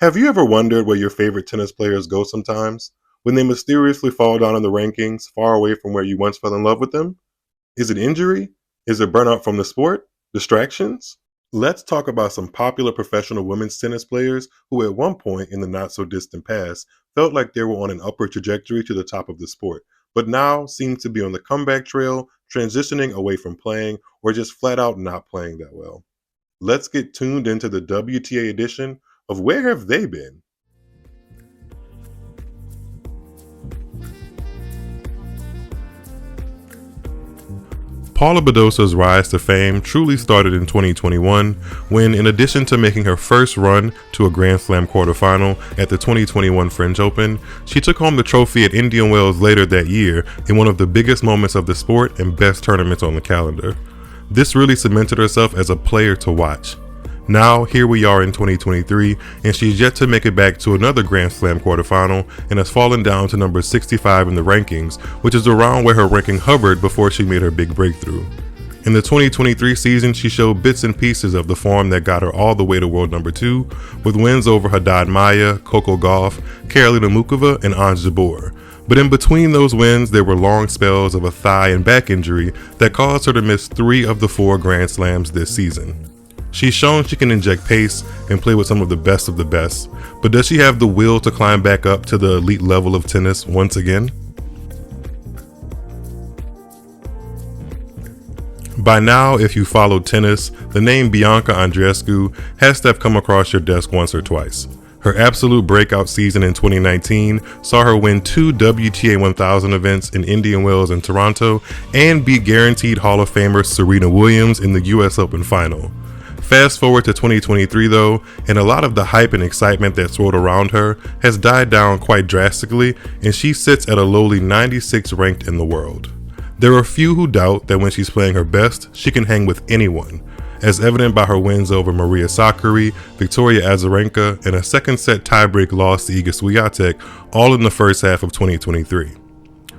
Have you ever wondered where your favorite tennis players go sometimes? When they mysteriously fall down in the rankings, far away from where you once fell in love with them? Is it injury? Is it burnout from the sport? Distractions? Let's talk about some popular professional women's tennis players who, at one point in the not so distant past, felt like they were on an upward trajectory to the top of the sport, but now seem to be on the comeback trail, transitioning away from playing or just flat out not playing that well. Let's get tuned into the WTA edition of Where Have They Been? Paula Badosa's rise to fame truly started in 2021 when, in addition to making her first run to a Grand Slam quarterfinal at the 2021 French Open, she took home the trophy at Indian Wells later that year in one of the biggest moments of the sport and best tournaments on the calendar. This really cemented herself as a player to watch. Now, here we are in 2023, and she's yet to make it back to another Grand Slam quarterfinal and has fallen down to number 65 in the rankings, which is around where her ranking hovered before she made her big breakthrough. In the 2023 season, she showed bits and pieces of the form that got her all the way to world number 2, with wins over Haddad Maia, Coco Gauff, Karolina Muchova, and Ons Jabeur. But in between those wins, there were long spells of a thigh and back injury that caused her to miss 3 of the 4 Grand Slams this season. She's shown she can inject pace and play with some of the best, but does she have the will to climb back up to the elite level of tennis once again? By now, if you follow tennis, the name Bianca Andreescu has to have come across your desk once or twice. Her absolute breakout season in 2019 saw her win 2 WTA 1000 events in Indian Wells and Toronto and beat guaranteed Hall of Famer Serena Williams in the US Open final. Fast forward to 2023 though, and a lot of the hype and excitement that swirled around her has died down quite drastically, and she sits at a lowly 96th ranked in the world. There are few who doubt that when she's playing her best, she can hang with anyone, as evident by her wins over Maria Sakkari, Victoria Azarenka, and a second set tiebreak loss to Iga Swiatek, all in the first half of 2023.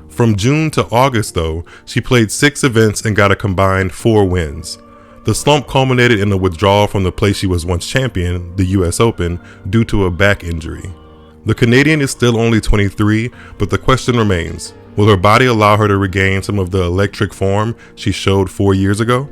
From June to August though, she played 6 events and got a combined 4 wins. The slump culminated in a withdrawal from the place she was once champion, the US Open, due to a back injury. The Canadian is still only 23, but the question remains, will her body allow her to regain some of the electric form she showed 4 years ago?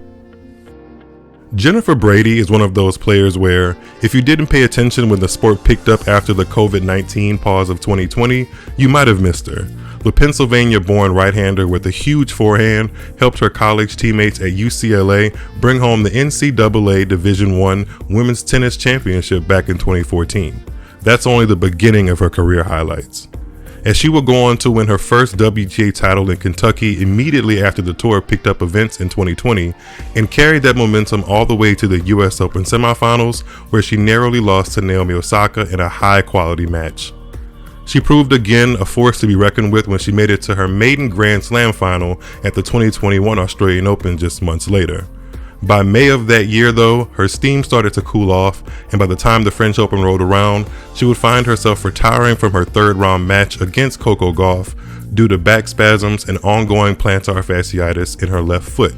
Jennifer Brady is one of those players where, if you didn't pay attention when the sport picked up after the COVID-19 pause of 2020, you might have missed her. The Pennsylvania-born right-hander with a huge forehand helped her college teammates at UCLA bring home the NCAA Division I Women's Tennis Championship back in 2014. That's only the beginning of her career highlights, as she will go on to win her first WTA title in Kentucky immediately after the tour picked up events in 2020 and carried that momentum all the way to the US Open semifinals, where she narrowly lost to Naomi Osaka in a high-quality match. She proved again a force to be reckoned with when she made it to her maiden Grand Slam final at the 2021 Australian Open just months later. By May of that year though, her steam started to cool off, and by the time the French Open rolled around, she would find herself retiring from her 3rd round match against Coco Gauff due to back spasms and ongoing plantar fasciitis in her left foot.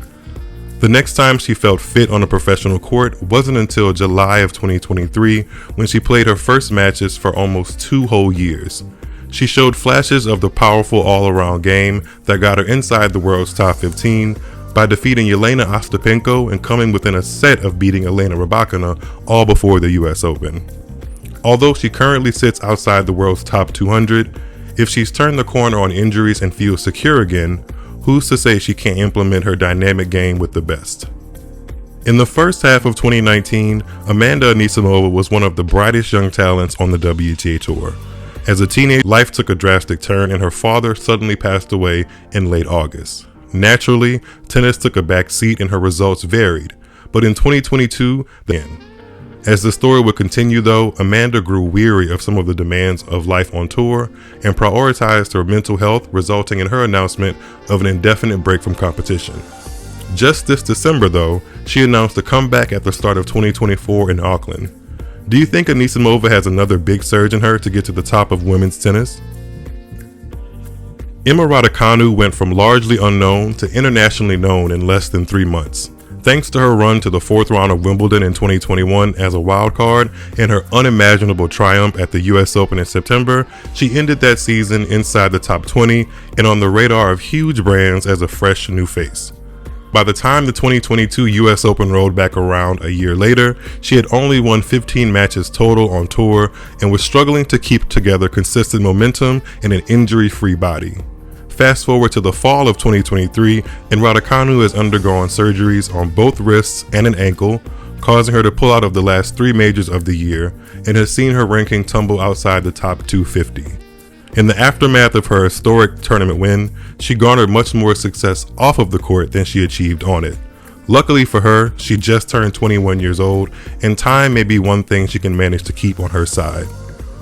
The next time she felt fit on a professional court wasn't until July of 2023, when she played her first matches for almost 2 whole years. She showed flashes of the powerful all-around game that got her inside the world's top 15 by defeating Jelena Ostapenko and coming within a set of beating Elena Rybakina, all before the US Open. Although she currently sits outside the world's top 200, if she's turned the corner on injuries and feels secure again, who's to say she can't implement her dynamic game with the best? In the first half of 2019, Amanda Anisimova was one of the brightest young talents on the WTA Tour. As a teenager, life took a drastic turn and her father suddenly passed away in late August. Naturally, tennis took a back seat and her results varied, but in 2022, as the story would continue though, Amanda grew weary of some of the demands of life on tour and prioritized her mental health, resulting in her announcement of an indefinite break from competition. Just this December though, she announced a comeback at the start of 2024 in Auckland. Do you think Anisimova has another big surge in her to get to the top of women's tennis? Emma Raducanu went from largely unknown to internationally known in less than 3 months. Thanks to her run to the 4th round of Wimbledon in 2021 as a wild card and her unimaginable triumph at the US Open in September, she ended that season inside the top 20 and on the radar of huge brands as a fresh new face. By the time the 2022 US Open rolled back around a year later, she had only won 15 matches total on tour and was struggling to keep together consistent momentum and an injury-free body. Fast forward to the fall of 2023, and Raducanu has undergone surgeries on both wrists and an ankle, causing her to pull out of the last 3 majors of the year, and has seen her ranking tumble outside the top 250. In the aftermath of her historic tournament win, she garnered much more success off of the court than she achieved on it. Luckily for her, she just turned 21 years old, and time may be one thing she can manage to keep on her side.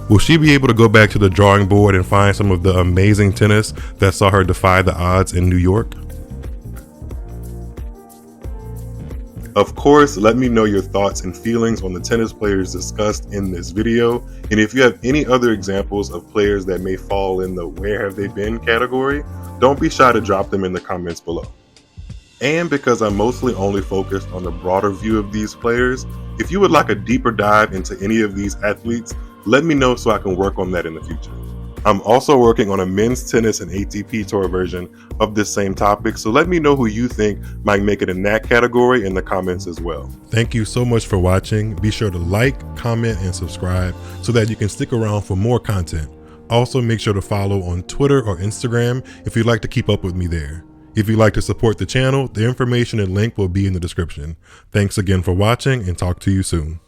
Will she be able to go back to the drawing board and find some of the amazing tennis that saw her defy the odds in New York? Of course, let me know your thoughts and feelings on the tennis players discussed in this video. And if you have any other examples of players that may fall in the "where have they been" category, don't be shy to drop them in the comments below. And because I'm mostly only focused on the broader view of these players, if you would like a deeper dive into any of these athletes, let me know so I can work on that in the future. I'm also working on a men's tennis and ATP tour version of this same topic, so let me know who you think might make it in that category in the comments as well. Thank you so much for watching. Be sure to like, comment, and subscribe so that you can stick around for more content. Also, make sure to follow on Twitter or Instagram if you'd like to keep up with me there. If you'd like to support the channel, the information and link will be in the description. Thanks again for watching, and talk to you soon.